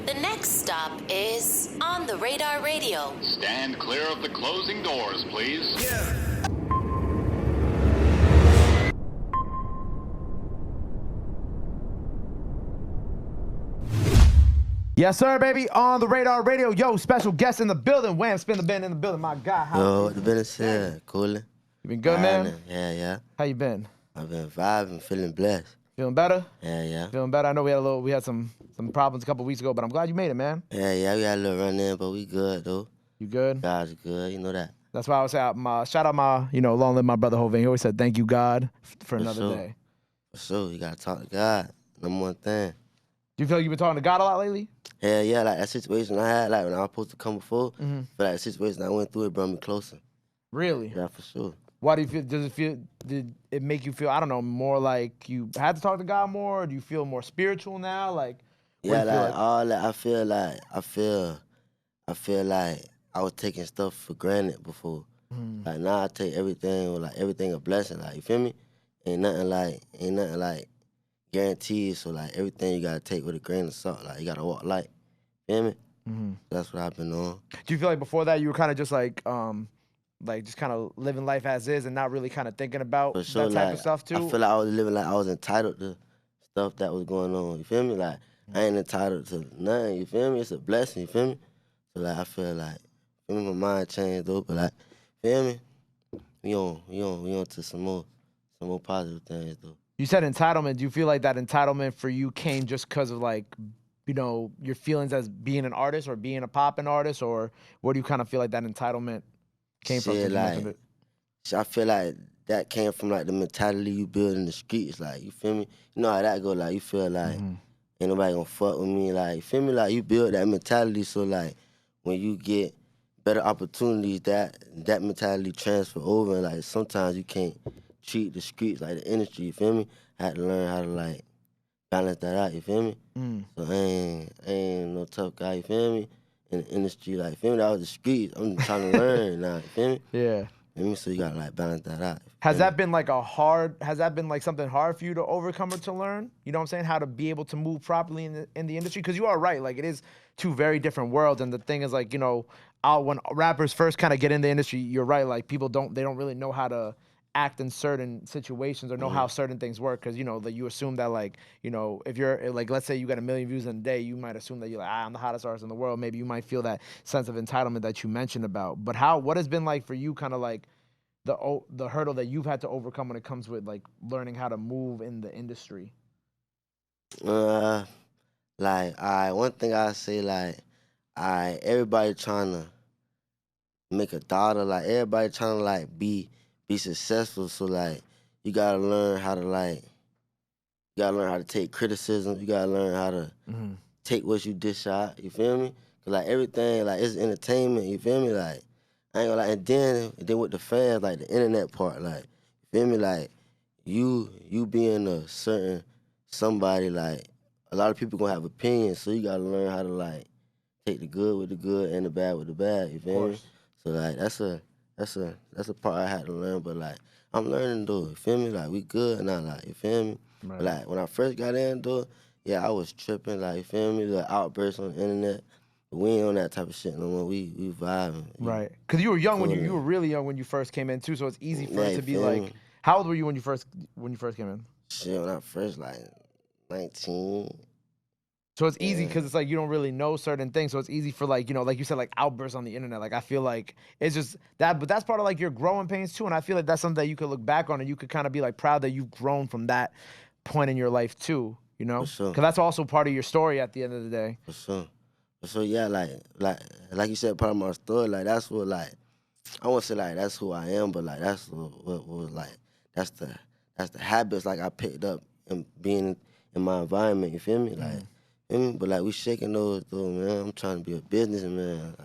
The next stop is On the Radar Radio. Stand clear of the closing doors, please. Yes, sir, baby. On the Radar Radio. Yo, special guest in the building. Wham, SpinThaBin in the building. My guy. Yo, the business here. Coolin'. You been good, man? Yeah. How you been? I've been vibing, feeling blessed. Feeling better? Yeah. Feeling better. I know we had some problems a couple weeks ago, but I'm glad you made it, man. Yeah, we had a little run in, but we good though. You good? God's good, you know that. That's why I was saying, shout out my, long live my brother Jove. He always said, thank you, God, for another sure. day. For sure, you gotta talk to God. Number one thing. Do you feel like you've been talking to God a lot lately? Yeah, like that situation I had, like when I was supposed to come before, Mm-hmm. but like the situation I went through, it brought me closer. Really? Yeah, for sure. Why do you feel? Did it make you feel? I don't know, more like you had to talk to God more? Or do you feel more spiritual now? Like, Yeah, like all that. I feel like I was taking stuff for granted before. Like now I take everything a blessing. Like you feel me? Ain't nothing like guaranteed. So like everything you gotta take with a grain of salt. Like you gotta walk light. Feel me? Mm-hmm. That's what I've been on. Do you feel like before that you were kind of just like just kind of living life as is and not really kind of thinking about For sure, that type like, of stuff too? I feel like I was living like I was entitled to stuff that was going on. You feel me? Like I ain't entitled to nothing. You feel me? It's a blessing. You feel me? So like I feel like my mind changed though, but like feel me? We on to some more positive things though. You said entitlement. Do you feel like that entitlement for you came just because of like, your feelings as being an artist or being a poppin' artist, or where do you kind of feel like that entitlement came from? Shit, like, I feel like that came from like the mentality you build in the streets. Like you feel me? You know how that go. Like you feel like ain't nobody gonna fuck with me. Like you feel me? Like you build that mentality. So like when you get better opportunities, that mentality transfer over. And like sometimes you can't treat the streets like the industry. You feel me? I had to learn how to like balance that out. You feel me? So I ain't no tough guy. You feel me? In the industry, like you feel me? That was the streets. I'm trying to learn now. You feel me? Yeah. So you gotta like balance that out. Has that been like something hard for you to overcome or to learn? You know what I'm saying? How to be able to move properly in the industry? Because you are right. Like it is two very different worlds. And the thing is like, when rappers first kind of get in the industry, you're right. Like people don't really know how to act in certain situations or know how certain things work. Because, that you assume that like, if you're like, let's say you got 1 million views in a day, you might assume that you're like, I'm the hottest artist in the world. Maybe you might feel that sense of entitlement that you mentioned about. But what has been like for you kind of like the hurdle that you've had to overcome when it comes with like learning how to move in the industry? One thing I say, like, everybody trying to make a dollar, like everybody trying to like be successful. So like you gotta learn how to take criticism. You gotta learn how to take what you dish out. You feel me? 'Cause like everything, like it's entertainment. You feel me? Like I ain't gonna like, and then with the fans, like the internet part, like you feel me? Like you being a certain somebody, like a lot of people gonna have opinions. So you gotta learn how to like take the good with the good and the bad with the bad. You feel me? So like that's a part I had to learn, but like I'm learning though. You feel me? Like we good now, like you feel me? Right. But like when I first got in though, yeah, I was tripping. Like you feel me? The outbursts on the internet. But we ain't on that type of shit no more. We vibing. Right. Because you were young when you were really young when you first came in too. So it's easy for it to be like. How old were you when you first came in? Shit, when I first like 19. So it's easy because it's like you don't really know certain things. So it's easy for like, like you said, like outbursts on the internet. Like I feel like it's just that, but that's part of like your growing pains too. And I feel like that's something that you could look back on and you could kind of be like proud that you've grown from that point in your life too, For sure. Because that's also part of your story at the end of the day. For sure. So yeah, like you said, part of my story, like that's what like I won't say like that's who I am, but like that's what was like that's the habits like I picked up in being in my environment. You feel me? Like. But like we shaking those though, man. I'm trying to be a businessman.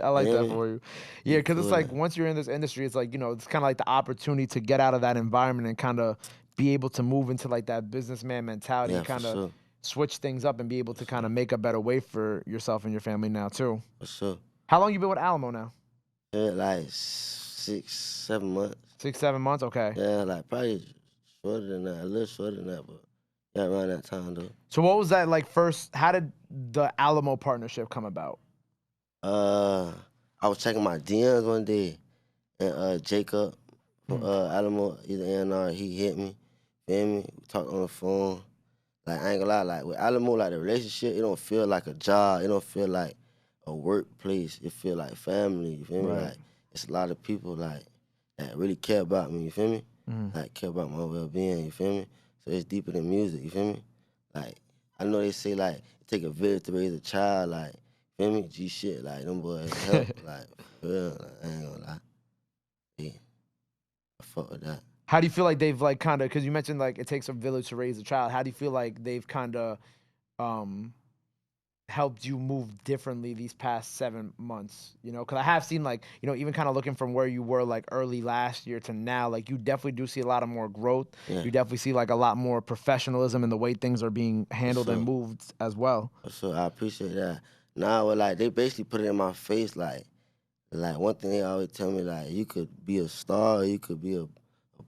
I like that for you. Yeah, because it's like once you're in this industry, it's like, it's kind of like the opportunity to get out of that environment and kind of be able to move into like that businessman mentality and kind of switch things up and be able to kind of make a better way for yourself and your family now too. For sure. How long you been with Alamo now? Yeah, like 6, 7 months. 6, 7 months? Okay. Yeah, like probably shorter than that, a little shorter than that, but Yeah, around that time though. So what was that like first? How did the Alamo partnership come about? I was checking my DMs one day, and Jacob from Alamo, he's an A&R, he hit me. Feel me? We talked on the phone. Like I ain't gonna lie, like with Alamo, like the relationship, it don't feel like a job. It don't feel like a workplace. It feel like family. You feel me? Right. Like it's a lot of people like that really care about me. You feel me? Like care about my well-being. You feel me? So it's deeper than music. You feel me? Like I know they say like it take a village to raise a child. Like feel me? G shit. Like them boys help. Like for real. Like, I ain't gonna lie. Yeah, I fuck with that. How do you feel like they've like kind of, because you mentioned like it takes a village to raise a child. How do you feel like they've kind of um, helped you move differently these past 7 months? You know, because I have seen like, you know, even kind of looking from where you were like early last year to now, like you definitely do see a lot of more growth. Yeah. You definitely see like a lot more professionalism in the way things are being handled and moved as well. So I appreciate that. Now, like they basically put it in my face, like one thing they always tell me, like you could be a star, or you could be a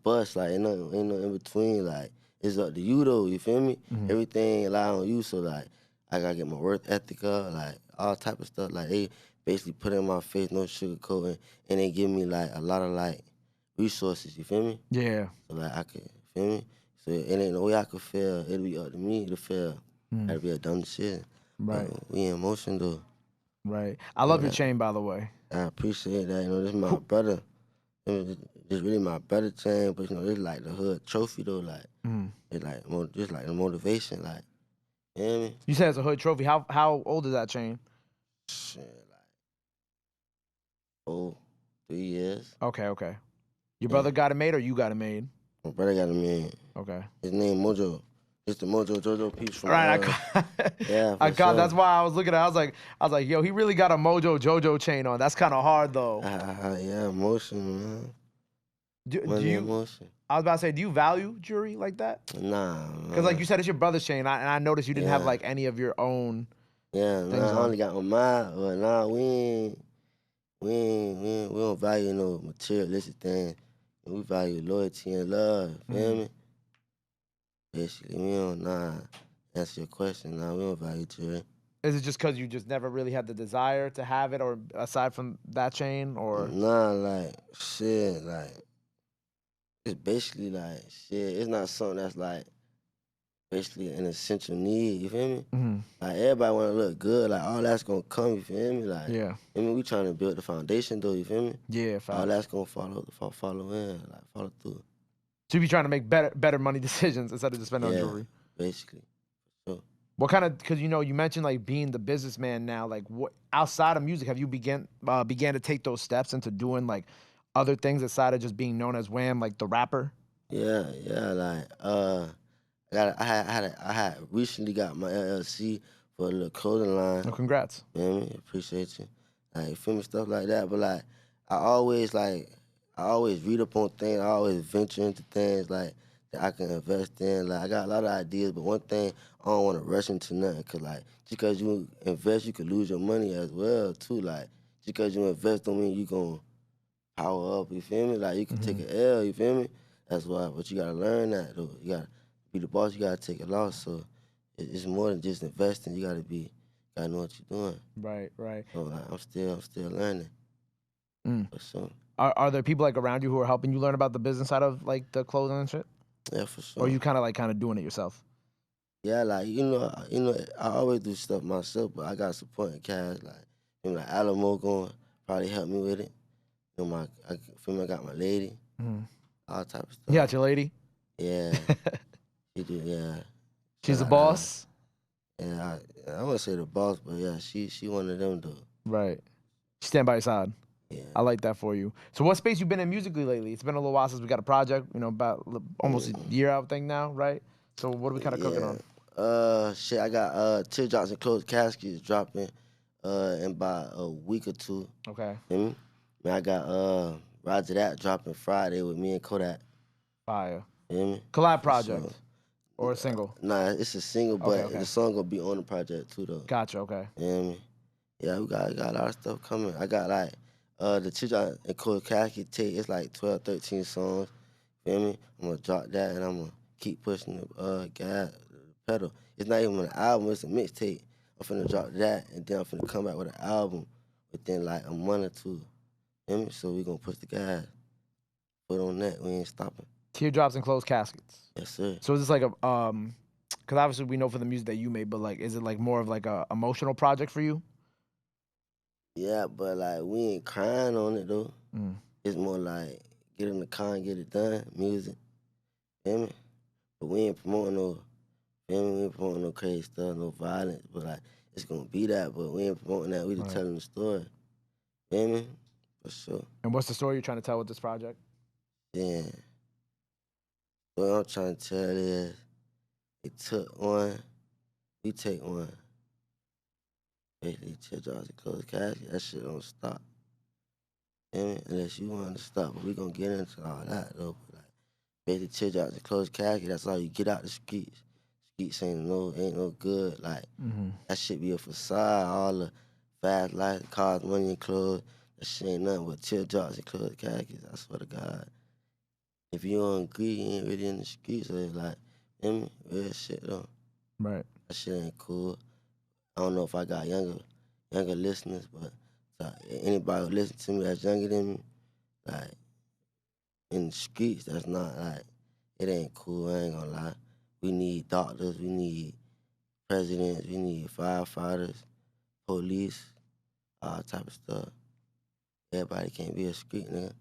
bust, like ain't no in between. Like it's up to you though. You feel me? Everything lie on you. So like I gotta get my work ethic up, like all type of stuff. Like they basically put it in my face, no sugarcoating, and they give me like a lot of like resources. You feel me? Yeah. So like I could feel me. So it ain't no way I could fail. It'll be up to me to fail. That'd be a dumb decision. Right. We in motion though. Right. I love your chain, by the way. I appreciate that. You know, this is my brother. This really my brother chain, but you know, this like the hood trophy though. Like it's like just like the motivation. Like you know what I mean? You said it's a hood trophy. How old is that chain? Shit, like 3 years. Okay. Your brother got it made or you got it made? My brother got a man. Okay. His name Mojo. It's the Mojo Jojo piece from. Right, Yeah, I for got. sure. That's why I was looking at. I was like, yo, he really got a Mojo Jojo chain on. That's kind of hard though. Yeah, emotion, man. Do Money you? emotion. I was about to say, do you value jewelry like that? Nah, Because like you said, it's your brother's chain, and I noticed you didn't have Yeah. like any of your own. Yeah, things nah, I on. only got on mine, but nah, we don't value no materialistic things. We value loyalty and love. Feel me? Basically, we don't answer your question. Nah, we don't value jewelry. Is it just because you just never really had the desire to have it, or aside from that chain, or? Nah, like shit, like it's basically like shit. It's not something that's like basically an essential need. You feel me? Mhm. Like everybody want to look good. Like all that's gonna come. You feel me? Like Yeah. I mean, we trying to build the foundation though. You feel me? Yeah. All Facts. that's gonna follow in, like follow through. So you be trying to make better money decisions instead of just spending on Yeah, jewelry. basically. So What kind of? Because you know, you mentioned like being the businessman now. Like, what outside of music have you began to take those steps into doing like other things aside of just being known as Wham, like the rapper? yeah, like I had recently got my LLC for a little clothing line. Oh, congrats. You know what I mean? Appreciate you. Like you feel me, stuff like that. But like I always read up on things. I always venture into things like that I can invest in. Like I got a lot of ideas, but one thing I don't want to rush into nothing. Cause like just because you invest, you could lose your money as well too. Like just because you invest don't mean you gonna power up. You feel me? Like you can take an L. You feel me? That's why. But you gotta learn that though. You gotta be the boss. You gotta take a loss. So it's more than just investing. You gotta know what you're doing. Right. So like, I'm still learning. Mm. For sure. Are there people like around you who are helping you learn about the business side of like the clothing and shit? Yeah, for sure. Or you kind of doing it yourself? Yeah, like you know, I always do stuff myself, but I got supporting cast like Alamo going probably help me with it. You know, I got my lady, all type of stuff. You got your lady? Yeah, she do. Yeah, She's the Shout out to her. boss? Yeah, I wouldn't say the boss, but yeah, she one of them though. Right. Stand by your side. Yeah. I like that for you. So what space you been in musically lately? It's been a little while since we got a project, you know, about almost a year out thing now, right? So what are we kind of cooking on? Shit, I got Teardrops and Closed Caskets dropping in about a week or two. Okay. Man, I got Roger That dropping Friday with me and Kodak. Fire. Feel me? Collab project or a single? Nah, it's a single, but Okay. the song gonna be on the project too though. Gotcha, okay. You know what I mean? Yeah, we got a lot of stuff coming. I got like the Teardrops and Closed Casket tape. It's like 12, 13 songs. Feel me? I'm gonna drop that and I'm gonna keep pushing the pedal. It's not even an album, it's a mixtape. I'm finna drop that, and then I'm finna come back with an album within like a month or two. Feel me? So we gonna push the gas. Put on that, we ain't stopping. Teardrops and Closed Caskets. Yes, sir. So is this like a because obviously we know for the music that you made, but like, is it like more of like a emotional project for you? Yeah, but like we ain't crying on it though. Mm. It's more like get in the car and get it done, music. Feel me? But we ain't promoting no, feel me? We ain't promoting no crazy stuff, no violence. But like it's gonna be that, but we ain't promoting that. We just telling the story. Feel me? For sure. And what's the story you're trying to tell with this project? Yeah. What I'm trying to tell is, they took one, we take one. Basically, teardrops and closed casket, that shit don't stop. Feel me? Unless you want to stop, but we gonna get into all that though. But like, basically, teardrops and closed casket, that's all you get out the streets. Streets ain't no good. Like, that shit be a facade. All the fast life, cars, money, and clothes. That shit ain't nothing but teardrops and closed caskets. I swear to God. If you don't agree, you ain't really in the streets. So it's like, feel me? Real shit though. Right. That shit ain't cool. I don't know if I got younger listeners, but anybody who listen to me that's younger than me, like, in the streets, that's not like, it ain't cool, I ain't gonna lie. We need doctors, we need presidents, we need firefighters, police, all type of stuff. Everybody can't be a street nigga.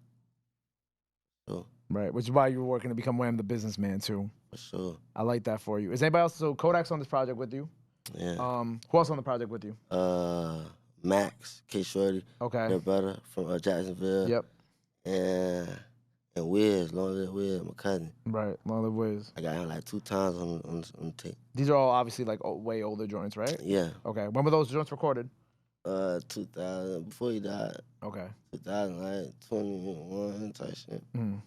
So, Right, which is why you were working to become Wham the businessman too. for sure. I like that for you. Is anybody else? So Kodak's on this project with you. Yeah. Who else on the project with you? Max, K Shorty, Okay. their brother from Jacksonville. Yep. And Wiz, Long Live Wiz, my cousin. Right. Long Live Wiz. I got him like 2 times on the tape. These are all obviously like way older joints, right? Yeah. Okay. When were those joints recorded? 2000, before he died. Okay. 2021 type shit. Mm.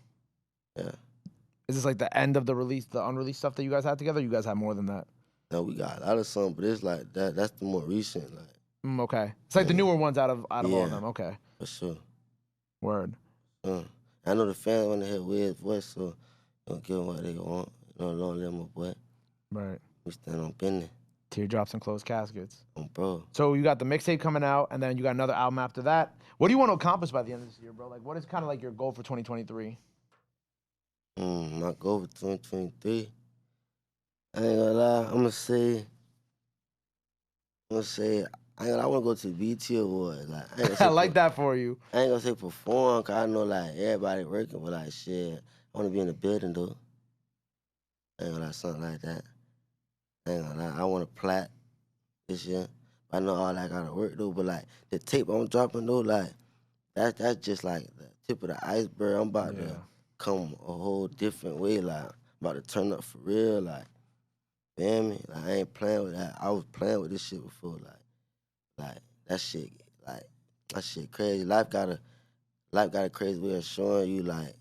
Yeah. Is this like the end of the unreleased stuff that you guys had together? Or you guys had more than that? No, we got a lot of songs, but it's like that's the more recent, like. Okay. It's like the newer ones out of all Yeah. of them. Okay. For sure. Word. I know the fans want to hear Wiz's voice, so don't give them what they want. Long live my boy. Right. We stand on business. Teardrops and Closed Caskets. Bro. So you got the mixtape coming out, and then you got another album after that. What do you want to accomplish by the end of this year, bro? Like, what is kind of like your goal for 2023? My goal for 2023. I ain't gonna lie. I'm gonna say. I ain't gonna lie, I wanna go to the BT Awards. Like, I, ain't gonna say I like that for you. I ain't gonna say perform, cause I know like everybody working, but like shit, I wanna be in the building though. I ain't gonna lie, something like that. I ain't gonna lie, I want a plat this year. I know all that gotta work though, but like the tape I'm dropping though, like that's just like the tip of the iceberg. I'm about to come a whole different way. Like I'm about to turn up for real. Like, feel me? Like I ain't playing with that. I was playing with this shit before. Like that shit crazy. Life got a crazy way of showing you like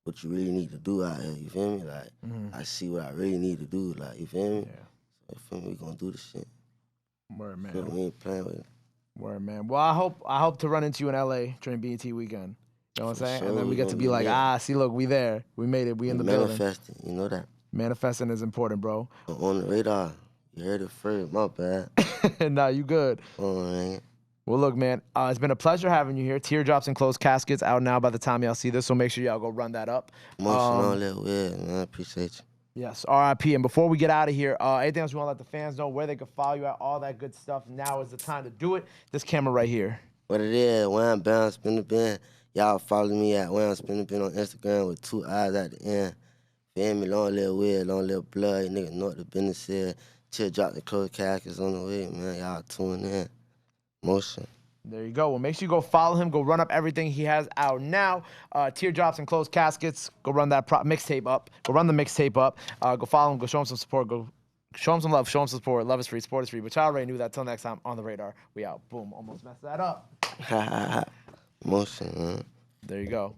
what you really need to do out here. You feel me? Like I see what I really need to do. Like you feel me? Yeah. So you feel me? We gonna do this shit. Word, man. So we ain't playing with it. Word, man. Well, I hope to run into you in LA during BET weekend. You know what I'm saying? sure, And then we we get to gonna be be like, there. see, look, we there. We made it. We in the building. Manifesting, you know that. Manifesting is important, bro. On the radar. You heard it first. My bad. Nah, you good. Man. Well, look, man, it's been a pleasure having you here. Teardrops and Closed Caskets out now by the time y'all see this, so make sure y'all go run that up. Emotional little weird, man. I appreciate you. Yes, RIP. And before we get out of here, anything else you want to let the fans know, where they can follow you at, all that good stuff. Now is the time to do it. This camera right here. What it is, Wham Bam SpinThaBin. Y'all follow me at Wham SpinThaBin on Instagram with 2 eyes at the end. Feel me? Long little weird, long little blood. Nigga know what the business is. Teardrops and Closed Caskets on the way, man. Y'all tune in. Motion. There you go. Well, make sure you go follow him. Go run up everything he has out now. Teardrops and Closed Caskets. Go run that mixtape up. Go run the mixtape up. Go follow him. Go show him some support. Go show him some love. Show him some support. Love is free. Sport is free. But y'all already knew that. Till next time on the radar. We out. Boom. Almost messed that up. Motion, man. There you go.